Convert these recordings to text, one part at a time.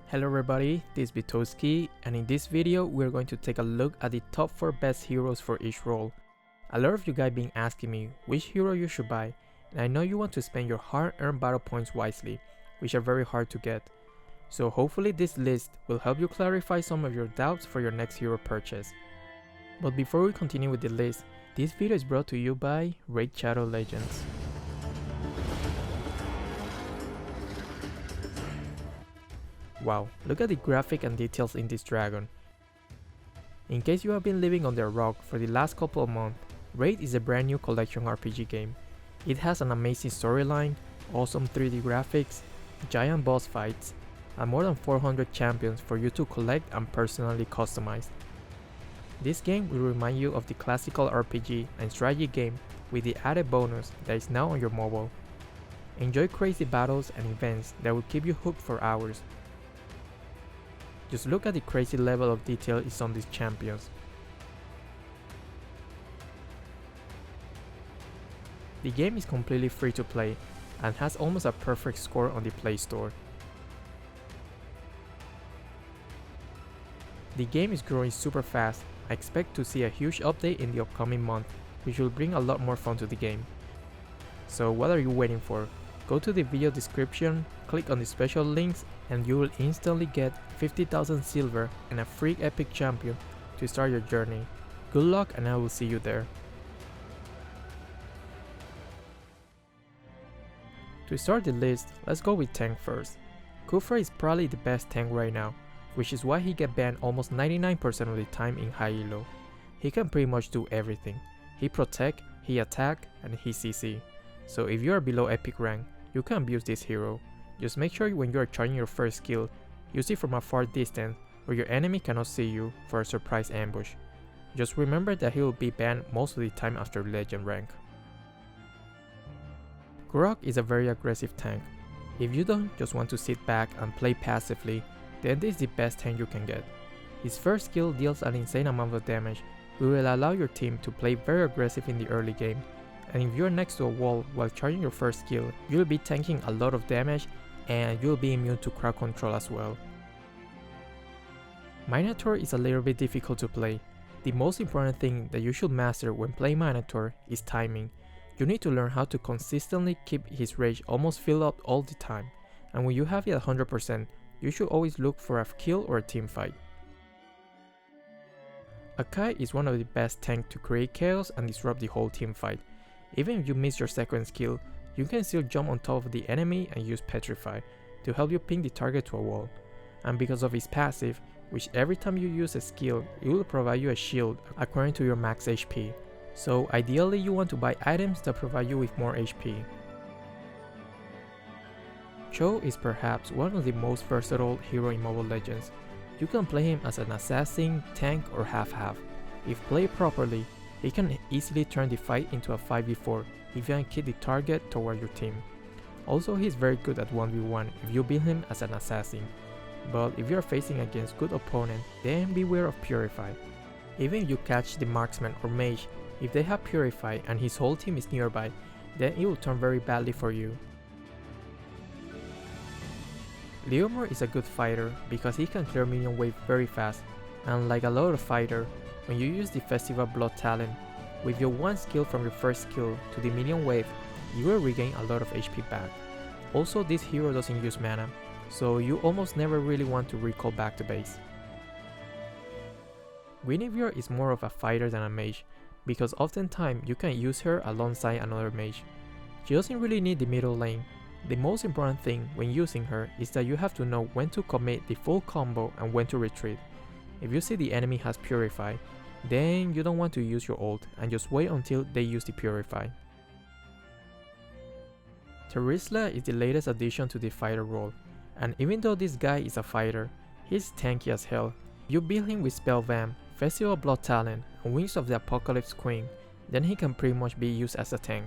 Hello everybody, this is Betosky, and in this video we're going to take a look at the top 4 best heroes for each role. A lot of you guys been asking me which hero you should buy, and I know you want to spend your hard-earned battle points wisely, which are very hard to get. So hopefully this list will help you clarify some of your doubts for your next hero purchase. But before we continue with the list, this video is brought to you by Raid Shadow Legends. Wow, look at the graphic and details in this dragon. In case you have been living under a rock for the last couple of months, Raid is a brand new collection RPG game. It has an amazing storyline, awesome 3D graphics, giant boss fights, and more than 400 champions for you to collect and personally customize. This game will remind you of the classical RPG and strategy game with the added bonus that is now on your mobile. Enjoy crazy battles and events that will keep you hooked for hours. Just look at the crazy level of detail is on these champions. The game is completely free to play and has almost a perfect score on the Play Store. The game is growing super fast. I expect to see a huge update in the upcoming month, which will bring a lot more fun to the game. So what are you waiting for? Go to the video description, click on the special links, and you will instantly get 50,000 silver and a free epic champion to start your journey. Good luck, and I will see you there. To start the list, let's go with tank first. Kufra is probably the best tank right now, which is why he get banned almost 99% of the time in high elo. He can pretty much do everything. He protect, he attack, and he CC. So if you are below epic rank, you can abuse this hero. Just make sure when you are charging your first skill, use it from a far distance where your enemy cannot see you for a surprise ambush. Just remember that he will be banned most of the time after legend rank. Gord is a very aggressive tank. If you don't just want to sit back and play passively, then this is the best tank you can get. His first skill deals an insane amount of damage, which will allow your team to play very aggressive in the early game. And if you're next to a wall while charging your first skill, you'll be tanking a lot of damage and you'll be immune to crowd control as well. Minotaur is a little bit difficult to play. The most important thing that you should master when playing Minotaur is timing. You need to learn how to consistently keep his rage almost filled up all the time, and when you have it at 100%, you should always look for a kill or a team fight. Akai is one of the best tanks to create chaos and disrupt the whole team fight. Even if you miss your second skill, you can still jump on top of the enemy and use Petrify to help you pin the target to a wall. And because of his passive, which every time you use a skill, it will provide you a shield according to your max HP. So ideally you want to buy items that provide you with more HP. Chang'e is perhaps one of the most versatile hero in Mobile Legends. You can play him as an assassin, tank, or half-half. If played properly, he can easily turn the fight into a 5v4 if you can keep the target toward your team. Also, he is very good at 1v1 if you build him as an assassin. But if you are facing against good opponents, then beware of Purify. Even if you catch the marksman or mage, if they have Purify and his whole team is nearby, then it will turn very badly for you. Leomord is a good fighter because he can clear minion wave very fast, and like a lot of fighters, when you use the Festival Blood talent, with your one skill from your first skill to the minion wave, you will regain a lot of HP back. Also, this hero doesn't use mana, so you almost never really want to recall back to base. Guinevere is more of a fighter than a mage, because oftentimes you can use her alongside another mage. She doesn't really need the middle lane. The most important thing when using her is that you have to know when to commit the full combo and when to retreat. If you see the enemy has Purify, then you don't want to use your ult and just wait until they use the Purify. Terisla is the latest addition to the fighter role, and even though this guy is a fighter, he's tanky as hell. You build him with Spell Vamp, Festival Blood talent, and Wings of the Apocalypse Queen, then he can pretty much be used as a tank.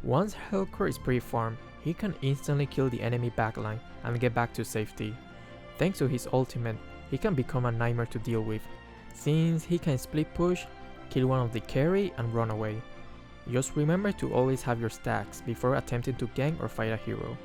Once Helcurt is pre-farmed, he can instantly kill the enemy backline and get back to safety. Thanks to his ultimate, he can become a nightmare to deal with, since he can split push, kill one of the carry, and run away. Just remember to always have your stacks before attempting to gank or fight a hero.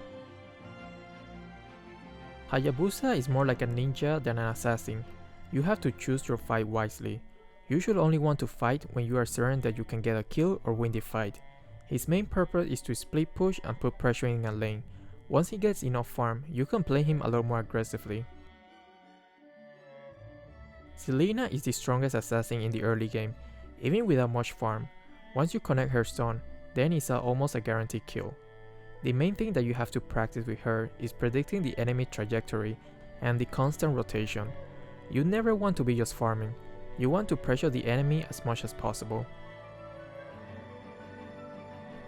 Hayabusa is more like a ninja than an assassin. You have to choose your fight wisely. You should only want to fight when you are certain that you can get a kill or win the fight. His main purpose is to split push and put pressure in a lane. Once he gets enough farm, you can play him a lot more aggressively. Selena is the strongest assassin in the early game, even without much farm. Once you connect her stun, then it's almost a guaranteed kill. The main thing that you have to practice with her is predicting the enemy trajectory and the constant rotation. You never want to be just farming. You want to pressure the enemy as much as possible.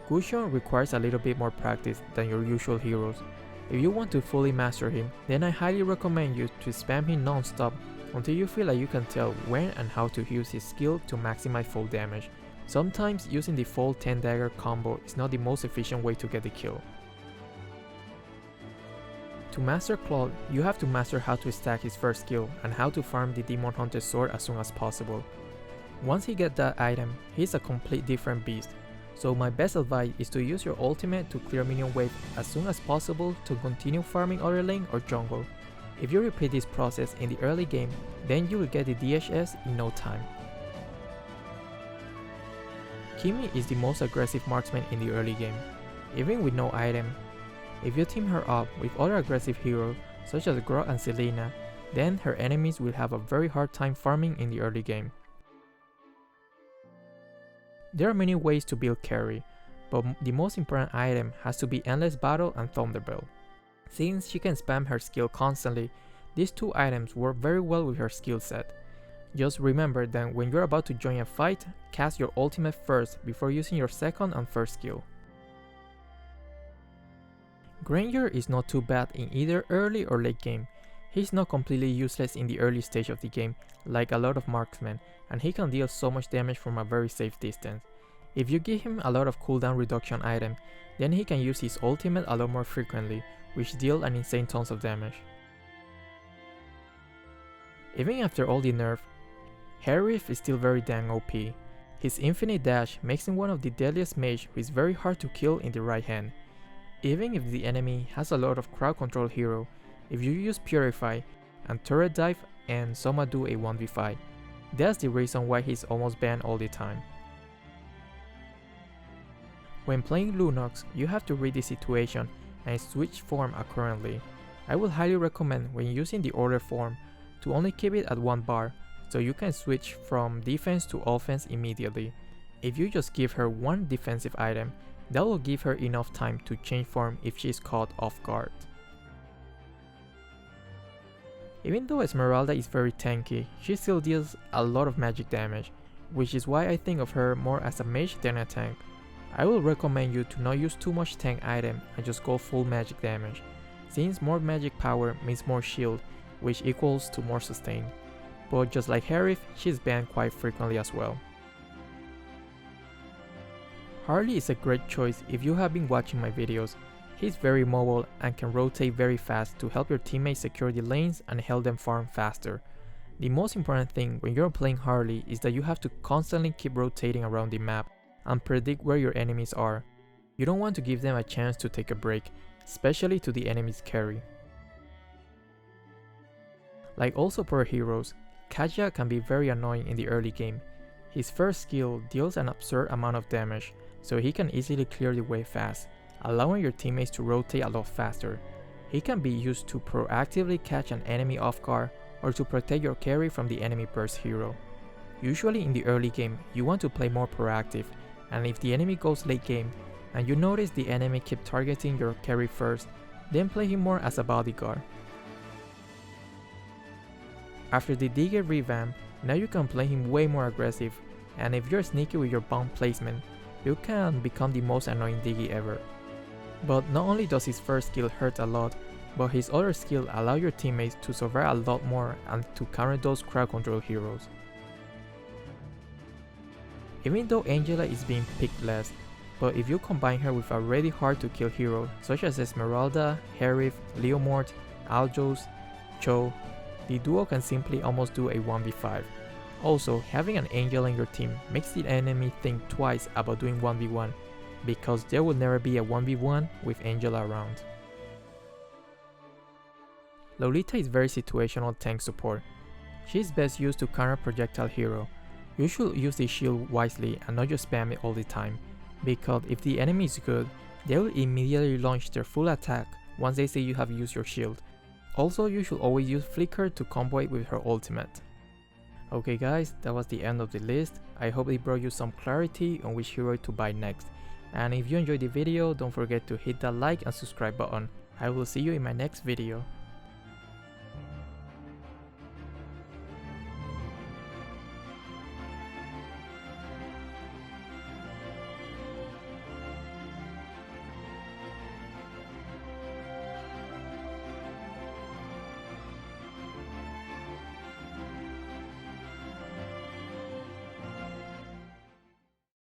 Gusion requires a little bit more practice than your usual heroes. If you want to fully master him, then I highly recommend you to spam him non-stop until you feel like you can tell when and how to use his skill to maximize full damage. Sometimes using the full 10 dagger combo is not the most efficient way to get the kill. To master Claude, you have to master how to stack his first skill and how to farm the Demon Hunter sword as soon as possible. Once he gets that item, he's a complete different beast. So my best advice is to use your ultimate to clear minion wave as soon as possible to continue farming other lane or jungle. If you repeat this process in the early game, then you will get the DHS in no time. Kimi is the most aggressive marksman in the early game, even with no item. If you team her up with other aggressive heroes such as Gord and Selena, then her enemies will have a very hard time farming in the early game. There are many ways to build carry, but the most important item has to be Endless Battle and Thunderbolt. Since she can spam her skill constantly, these two items work very well with her skill set. Just remember that when you're about to join a fight, cast your ultimate first before using your second and first skill. Granger is not too bad in either early or late game. He's not completely useless in the early stage of the game, like a lot of marksmen, and he can deal so much damage from a very safe distance. If you give him a lot of cooldown reduction item, then he can use his ultimate a lot more frequently, which deal an insane tons of damage. Even after all the nerf, Harith is still very dang OP. His infinite dash makes him one of the deadliest mage who is very hard to kill in the right hand. Even if the enemy has a lot of crowd control hero, if you use Purify and Turret Dive and Soma do a 1v5, that's the reason why he's almost banned all the time. When playing Lunox, you have to read the situation and switch form accordingly. I will highly recommend when using the order form to only keep it at one bar, so you can switch from defense to offense immediately. If you just give her one defensive item, that will give her enough time to change form if she is caught off guard. Even though Esmeralda is very tanky, she still deals a lot of magic damage, which is why I think of her more as a mage than a tank. I will recommend you to not use too much tank item and just go full magic damage, since more magic power means more shield, which equals to more sustain. But just like Harith, she's banned quite frequently as well. Harley is a great choice if you have been watching my videos. He's very mobile and can rotate very fast to help your teammates secure the lanes and help them farm faster. The most important thing when you're playing Harley is that you have to constantly keep rotating around the map and predict where your enemies are. You don't want to give them a chance to take a break, especially to the enemy's carry. Like all support heroes, Kaja can be very annoying in the early game. His first skill deals an absurd amount of damage, so he can easily clear the way fast, allowing your teammates to rotate a lot faster. He can be used to proactively catch an enemy off guard or to protect your carry from the enemy burst hero. Usually in the early game, you want to play more proactive, and if the enemy goes late game and you notice the enemy keep targeting your carry first, then play him more as a bodyguard. After the Digger revamp, now you can play him way more aggressive, and if you're sneaky with your bomb placement, you can become the most annoying Diggy ever. But not only does his first skill hurt a lot, but his other skill allow your teammates to survive a lot more and to counter those crowd control heroes. Even though Angela is being picked less, but if you combine her with a really hard to kill hero such as Esmeralda, Harith, Leomort, Aldous, Cho, the duo can simply almost do a 1v5. Also, having an Angel in your team makes the enemy think twice about doing 1v1, because there will never be a 1v1 with Angela around. Lolita is very situational tank support. She is best used to counter projectile hero. You should use the shield wisely and not just spam it all the time, because if the enemy is good, they will immediately launch their full attack once they see you have used your shield. Also, you should always use Flicker to combo it with her ultimate. Okay guys, that was the end of the list. I hope it brought you some clarity on which hero to buy next. And if you enjoyed the video, don't forget to hit that like and subscribe button. I will see you in my next video.